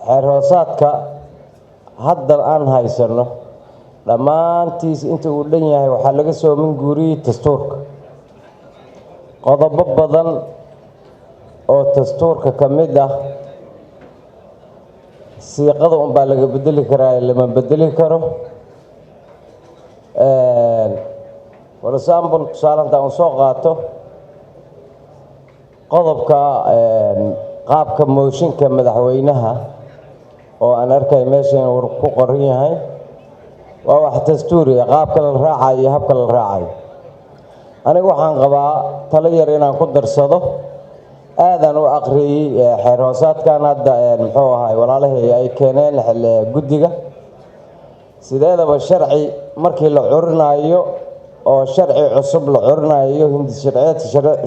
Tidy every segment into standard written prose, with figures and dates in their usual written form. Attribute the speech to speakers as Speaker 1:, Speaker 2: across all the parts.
Speaker 1: xeerhoosaadka hadda aan haysano dhammaantiis inta uu dhan yahay waxaa laga soo min guuriyey dastuurka qodobo badan oo dastuurka ka mid ah siiqada unbaa laga bedeli karaa lama bedeli karo for example tusaalanta aan soo qaato qodobka qaabka mooshinka madaxweynaha oo aan arkay meeshan uu ku qoran yahay waa wax dastuuri qaabka la raacayo iyo habka la raacayo aniga waxaan qabaa talo yar inaan ku darsado aadan u aqriyay xeerhoosaadkan hadda muxuu ahay walaalahay ay keeneen guddiga sideedaba sharci markii la curinayo oo sharci cusub la curinayo hindi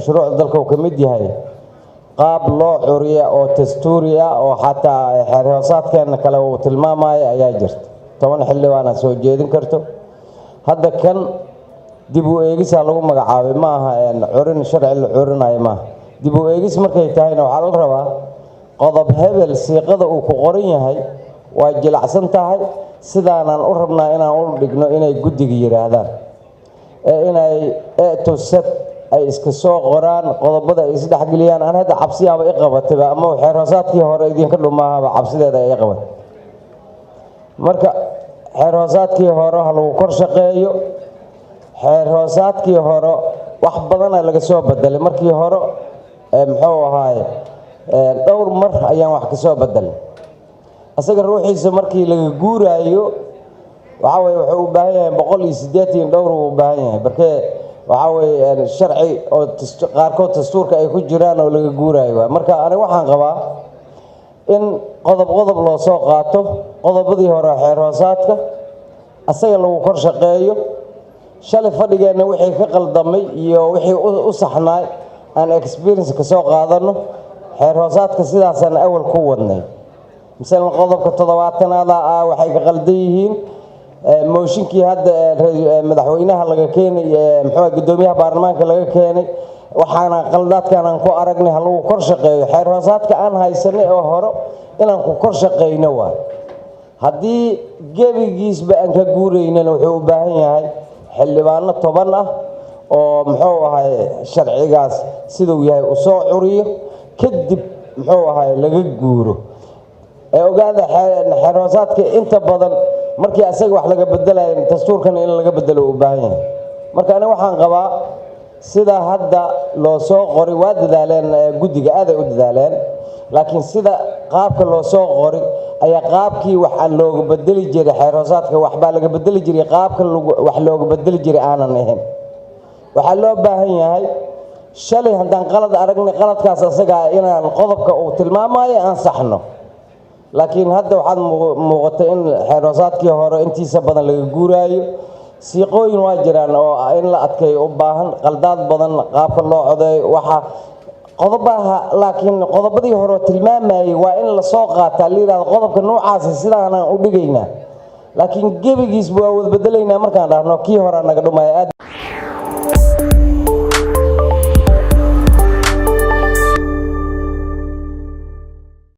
Speaker 1: shuruucda dalka uu ka mid yahay qaab loo curiya oo dastuuri ah oo xataa xeerhoosaadkeena kale uu tilmaamayo ayaa jirta 10 xildhibaan soo jeedin karto hadda kan dib u eegisa lagu magacaabay ma aha curin sharci la curinayo ma dib u eegis markay tahayna waxa la rabaa qodob hebel siiqada uu ku qoran yahay waa jilacsan tahay sidaanan u rabnaa inaan u dhigno inay guddiga yiraahdaan inay eetosad ay iska soo qoraan qodobada ay isdhex galiyaan aan hadda cabsiyaaba i qabatay ama xeerhoosaadkii hore idinka dhumaahaba cabsideeda ay qabatay marka xeerhoosaadkii hore ha lagu kor shaqeeyo xeerhoosaadkii hore wax badan laga soo bedelay markii hore muxuu ahaay dhowr mar ayaan wax ka soo bedelay asaga ruuxiisa markii laga guuraayo waxa way wuxuu u baahan yahay 180 dhowr uu u baahan yahay barkee waxa way sharci oo qaarkood dastuurka ay ku jiraan oo laga guuraayo marka aniga waxaan qabaa in qodob loo soo qaato qodobadii hore xeerhoosaadka asaga lagu kor shaqeeyo shalay fadhigeena wixii ka qaldamay iyo wixii u saxnaay aan experience ka soo qaadano xeerhoosaadka sidaasaan awal ku wadnay misalan qodobka 70aad waxay ka qaldan yihiin mooshinkii hadda madaxweynaha laga keenay muxuu gudoomiyaha baarlamaanka laga keenay waxaana qaldaadkan aan ku aragnay hal uu kor shaqeeyo xeerhoosaadka aan haysanay oo hore inaan ku kor shaqeyno waa haddii gebigiisba aan ka guuraynana wuxuu u baahan yahay xildhibaano 10 ah oo muxuu ahay sharcigaas sidoo yahay u soo curiyo kadib muxuu ahay laga guuro ogaada xeerhoosaadka inta badan markii asaga wax laga bedelayo dastuurkan in laga bedelo u baahan yahay marka aniga waxaan qabaa sida hadda loo soo qori waa dadaaleen guddiga aad ay u dadaaleen laakiin sida qaabka loo soo qori ayaa qaabkii wax aan looga bedeli jiray xeerhoosaadka wax baa laga bedeli jiray qaabka wax looga bedeli jiray aanan ahayn waxa loo baahan yahay shalay haddaan qalad aragnay qaladkaas asaga inaan qodobka uu tilmaamayo aan saxno laakiin hadda waxaad muuqatay in xeerhoosaadkii hore intiisa badan laga guuraayo siiqooyin waa jiraan oo in la adkeeyo u baahan qaldaad badan qaabka loo codeeyo waxa qodobaha laakiin qodobadii hore tilmaamayay waa in la soo qaataa liiraad qodobka noocaas sidaan u dhigaynaa laakiin gebigiis waa wad bedelaynaa markaan dhahno kii hore naga dhumay